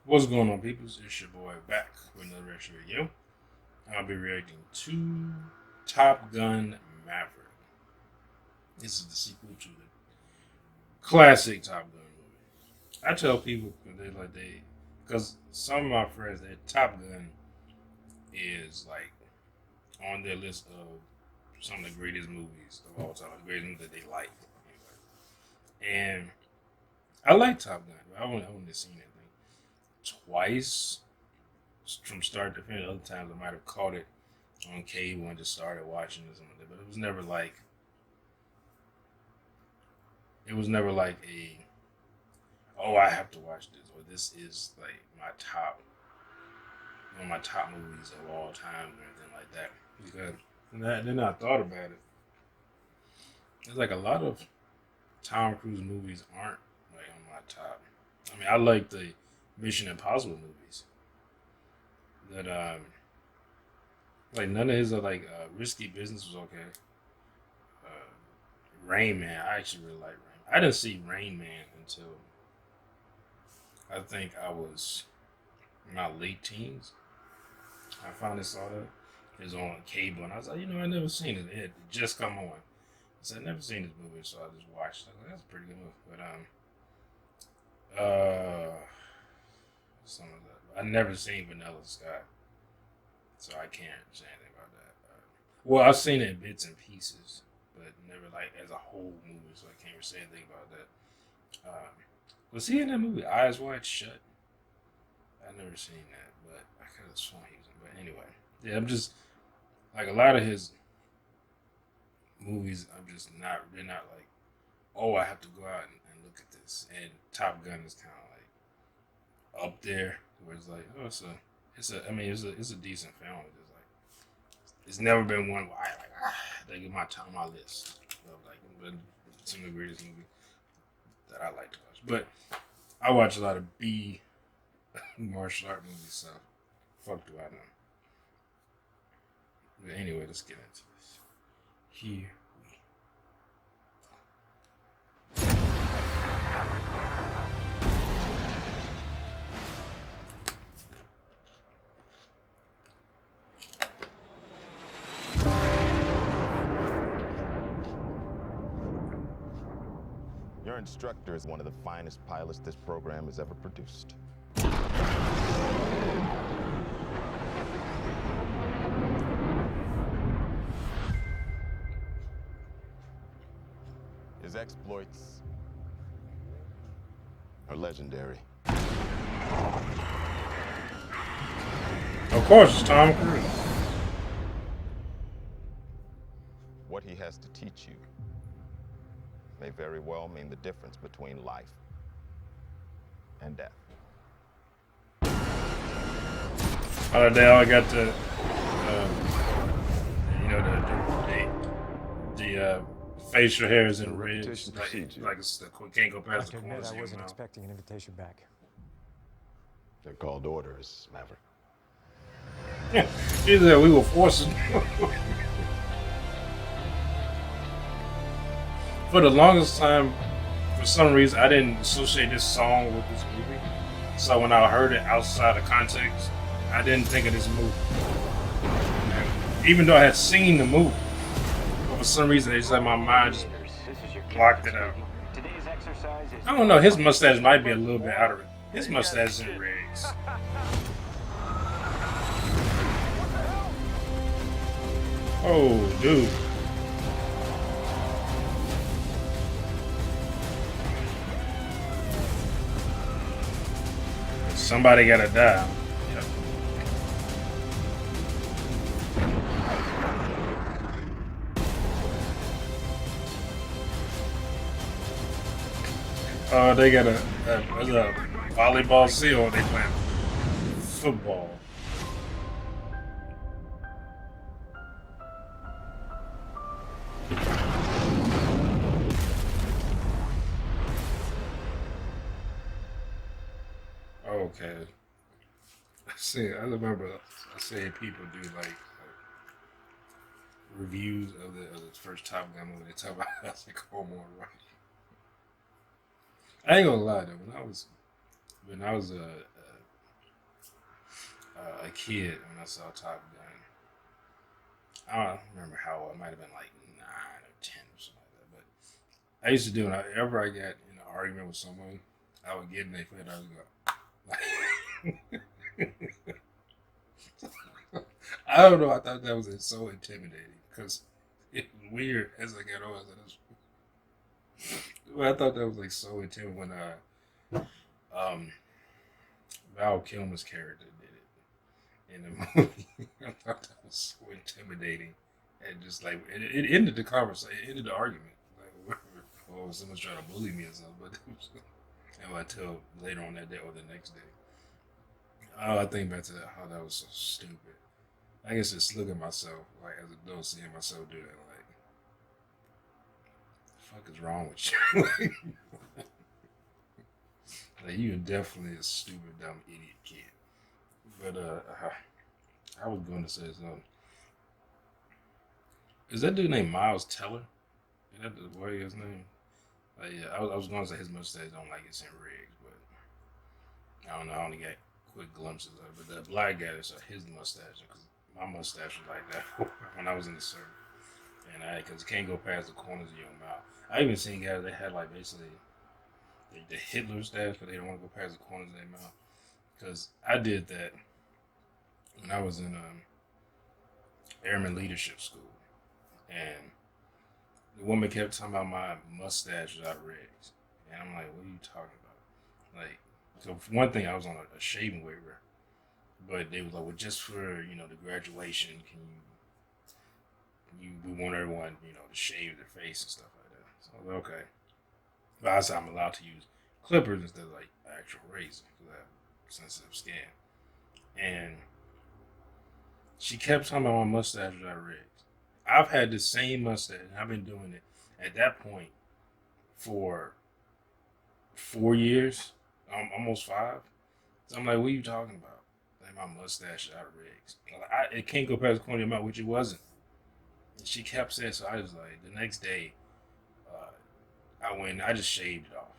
What's going on, peoples? It's your boy back with another reaction video. I'll be reacting to Top Gun Maverick. This is the sequel to the classic Top Gun movie. I tell people because some of my friends that Top Gun is like on their list of some of the greatest movies of all time, the greatest movies that they like. And I like Top Gun, but I only seen it twice from start to finish. Other times I might have caught it on cable and just started watching it, but it was never like a, oh, I have to watch this, or this is like one of my top movies of all time or anything like that. Because then I thought about it. There's like a lot of Tom Cruise movies aren't like on my top. I mean, I like the Mission Impossible movies. That like none of his Risky Business was okay. Rain Man, I actually really like Rain Man. I didn't see Rain Man until I think I was in my late teens. I finally saw that. It was on cable, and I was like, I never seen it. It had just come on. I said, I've never seen this movie, so I just watched it. I was like, that's a pretty good movie. But some of that. I never seen Vanilla Sky, so I can't say anything about that. Well, I've seen it in bits and pieces, but never like as a whole movie, so I can't say anything about that. Was he in that movie Eyes Wide Shut? I've never seen that, but I could have sworn he was in. But anyway, yeah, I'm just like a lot of his movies. They're not like, oh, I have to go out and look at this. And Top Gun is kind of like up there, where it's like, oh, it's a decent film. It's never been one where they get my list of some of the greatest movies that I like to watch. But I watch a lot of B martial art movies, so fuck do I know. But anyway, let's get into this. Here Your instructor is one of the finest pilots this program has ever produced. His exploits are legendary. of course, it's Tom Cruise. What he has to teach you may very well mean the difference between life and death. They all got the facial hairs in red, like it's the can't go past the corners. I wasn't expecting an invitation back. They're called orders, Maverick. Yeah, either we were forced. For the longest time, for some reason, I didn't associate this song with this movie. So when I heard it outside of context, I didn't think of this movie. And even though I had seen the movie, but for some reason, it's like my mind just blocked it out. I don't know, his mustache might be a little bit out of it. His mustache is in rags. Oh, dude. Somebody gotta die. Yep. They got a volleyball scene, or they playing football. Okay. I remember I said people do like reviews of the first Top Gun movie. They talk about that's like Omar right. I ain't gonna lie though. When I was a kid when I saw Top Gun, I don't remember how old. It might have been like 9 or 10 or something like that. But I used to do whenever I got in an argument with someone, I would get in their face. I would go. I don't know. I thought that was so intimidating because it was weird as I got older. Well, I thought that was like so intimidating when Val Kilmer's character did it in the movie. I thought that was so intimidating, and just like it ended the conversation, it ended the argument. Like, oh, someone's trying to bully me or something. But until later on that day or the next day. Oh, I think back to that, how that was so stupid. I guess just look at myself, like as a adult, seeing myself do that, like, the fuck is wrong with you? Like, you are definitely a stupid, dumb, idiot kid. But I was going to say something. Is that dude named Miles Teller? Is that the boy his name? Yeah, I was going to say his mustache don't like it's in rigs, but I don't know. I only got quick glimpses of it. But the black guy that saw his mustache, because my mustache was like that when I was in the service, and because you can't go past the corners of your mouth. I even seen guys that had like basically the Hitler stash, but they don't want to go past the corners of their mouth. Because I did that when I was in Airman Leadership School, and the woman kept talking about my mustache without rigs, and I'm like, "What are you talking about?" Like, so for one thing, I was on a shaving waiver, but they was like, "Well, just for the graduation, can we want everyone to shave their face and stuff like that." So I was like, "Okay," but I said I'm allowed to use clippers instead of like actual razor because I have sensitive skin, and she kept talking about my mustache without rigs. I've had the same mustache, and I've been doing it at that point for 4 years, almost 5. So I'm like, what are you talking about? Like my mustache out of rigs. It can't go past the corner of your mouth, which it wasn't. And she kept saying, so I was like, the next day, I just shaved it off.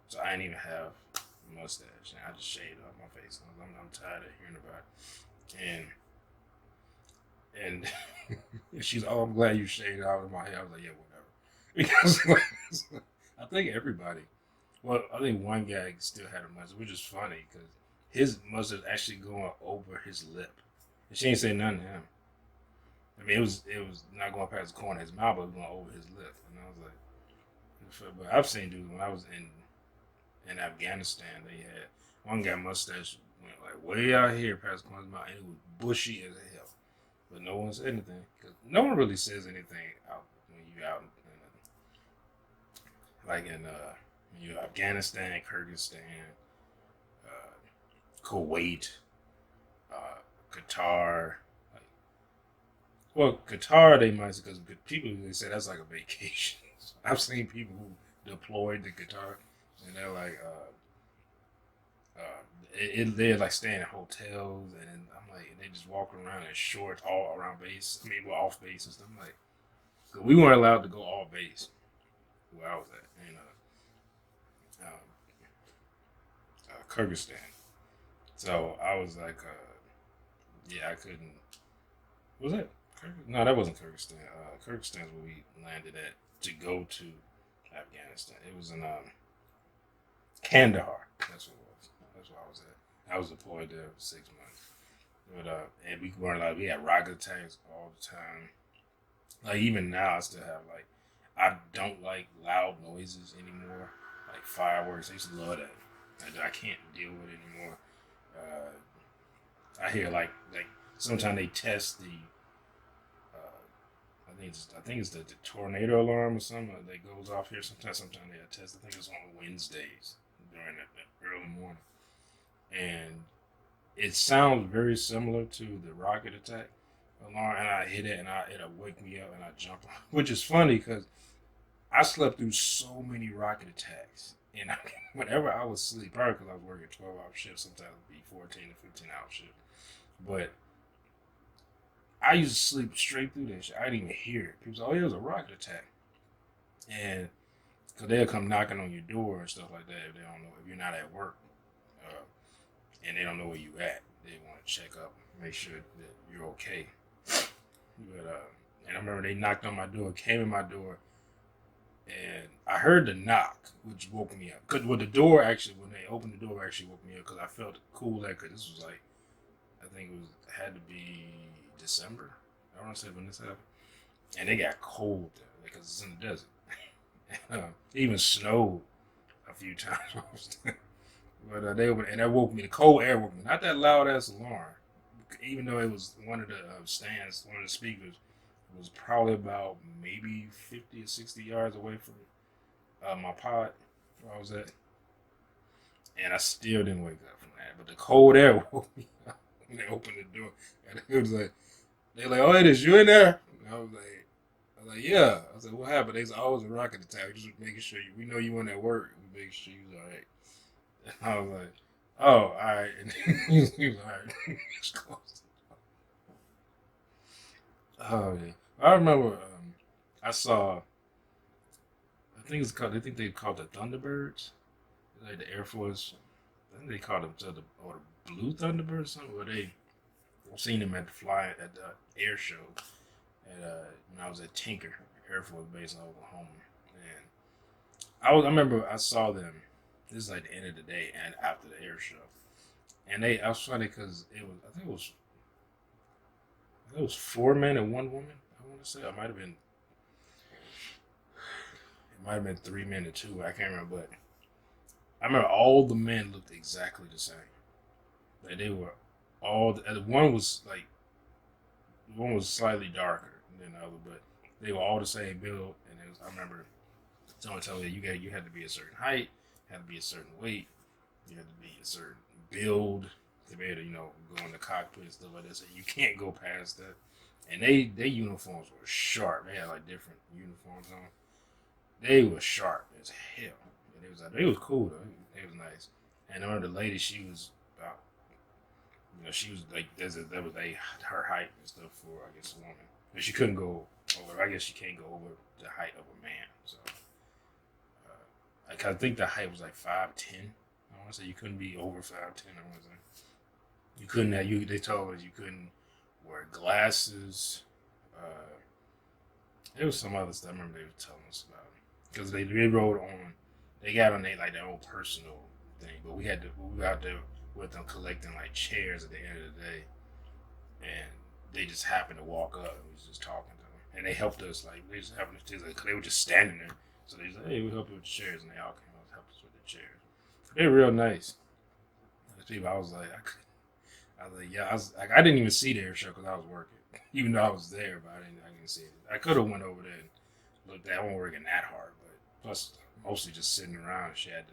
So I didn't even have a mustache. And I just shaved it off my face. I'm tired of hearing about it. And she's, oh, I'm glad you shaved it out of my hair. I was like, yeah, whatever. Because I think everybody, well, I think one guy still had a mustache, which is funny because his mustache actually going over his lip. And she ain't say nothing to him. I mean, it was not going past the corner of his mouth, but it was going over his lip. And I was like, but I've seen dudes when I was in Afghanistan, they had one guy mustache went like way out here past the corner of his mouth, and it was bushy as hell. But no one said anything because no one really says anything out when you out in Afghanistan, Kyrgyzstan, Kuwait, Qatar. Well, Qatar they might because people they say that's like a vacation. I've seen people who deployed to Qatar and they're like, they're like staying in hotels and I'm like they just walk around in shorts all around base. I mean, we're off base and stuff. I'm like, cause we weren't allowed to go off base where I was at in Kyrgyzstan. So I was like, yeah, I couldn't. Was that? No, that wasn't Kyrgyzstan. Kyrgyzstan's where we landed at to go to Afghanistan. It was in Kandahar. That's what it was. That's where I was at. I was deployed there for 6 months. But and we weren't like we had rocket attacks all the time. Like even now, I still have like I don't like loud noises anymore. Like fireworks, I used to love that. I can't deal with it anymore. I hear like sometimes they test the. I think it's the tornado alarm or something that goes off here. Sometimes they test. I think it's on Wednesdays during that early morning, and it sounds very similar to the rocket attack alarm. And I hit it, and it'll wake me up, and I jump, which is funny because I slept through so many rocket attacks, And whenever I was asleep, probably because I was working 12-hour shifts, sometimes it would be 14 to 15-hour shift. But I used to sleep straight through that shit. I didn't even hear it. People say, oh, it was a rocket attack. And because they'll come knocking on your door and stuff like that if they don't know, if you're not at work. And they don't know where you at. They want to check up, make sure that you're okay. But and I remember they knocked on my door, came in my door, and I heard the knock, which woke me up. Because when the door actually, when they opened the door, actually woke me up because I felt cool. Because this was like, I think had to be December. I want to say when this happened, and it got cold there because it's in the desert. It even snowed a few times while I was there. But they opened, and that woke me. The cold air woke me. Not that loud ass alarm, even though it was one of the stands, one of the speakers was probably about maybe 50 or 60 yards away from my pod where I was at, and I still didn't wake up from that. But the cold air woke me up when they opened the door, and it was like they're like, "Oh, it is you in there?" And I was like, "Yeah." I was like, "What happened?" They said, "Oh, it was a rocket attack. Just making sure we know you went at work. We making sure you was all right." I was like, "Oh, all right." And he was all right. Just closed. Oh yeah, I remember. I saw. I think it's called. They think they called the Thunderbirds, like the Air Force. I think they called them the Blue Thunderbirds or something. Where they seen them at the air show when I was at Tinker Air Force Base in Oklahoma, and I remember I saw them. This is like the end of the day and after the air show, and I was funny because I think it was 4 men and 1 woman. I want to say it might have been 3 men and 2. I can't remember, but I remember all the men looked exactly the same. Like they were one was slightly darker than the other, but they were all the same build. And I remember someone telling me you had to be a certain height, had to be a certain weight, you had to be a certain build to be able to go in the cockpit and stuff like that. So you can't go past that. And their uniforms were sharp. They had like different uniforms on. They were sharp as hell. And it was cool though. It was nice. And I remember the lady, she was about, she was like, that was her height and stuff for, I guess, a woman. But she couldn't go over, I guess she can't go over the height of a man. So, I think the height was like 5'10". I want to say you couldn't be over 5'10". I want to say. You couldn't have, they told us you couldn't wear glasses. There was some other stuff I remember they were telling us about. Because they rode on, they got on their own personal thing, but we were out there with them collecting like chairs at the end of the day, and they just happened to walk up and we was just talking to them, and they helped us they just happened to they were just standing there, so they said, "Hey, we'll help you with the chairs," and they all came up and helped us with the chairs. They're real nice. Those people, I was like, I didn't even see the air show because I was working, even though I was there, but I didn't see it. I could have went over there and looked at. I wasn't working that hard, but plus mostly just sitting around. She had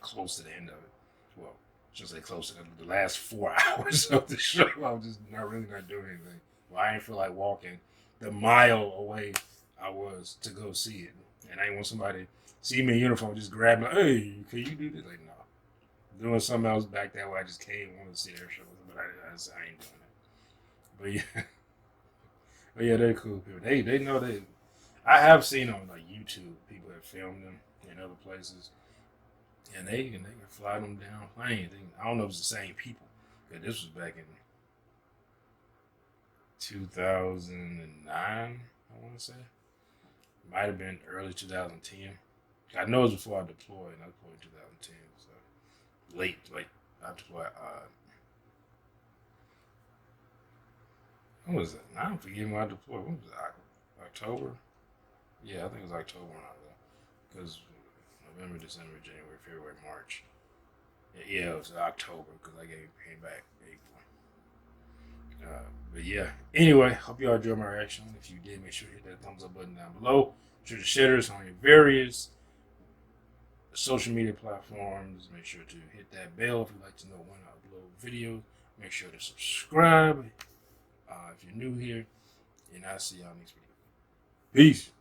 close to the end of it. Well, just say close to the last 4 hours of the show. I was just not doing anything. Well, I didn't feel like walking the mile away I was to go see it, and I didn't want somebody see me in uniform just grab me. Hey, can you do this? Like, no. Doing something else back that way. I just came, wanted to see their show, but I ain't doing it. But yeah, they're cool people. They know they. I have seen on like YouTube people that filmed them in other places, and they can fly them down planes. I don't know if it's the same people, because this was back in 2009. I want to say might have been early 2010. I know it was before I deployed, and I deployed in 2010. So late, I deployed. When was it? I'm forgetting when I deployed. When was it? October? Yeah, I think it was October when I was there. Because November, December, January, February, March. Yeah, it was October because I came back April. But yeah. Anyway, hope y'all enjoyed my reaction. If you did, make sure to hit that thumbs up button down below. Make sure to share this on your various social media platforms. Make sure to hit that bell if you'd like to know when I upload videos. Make sure to subscribe if you're new here. And I'll see y'all next video. Peace.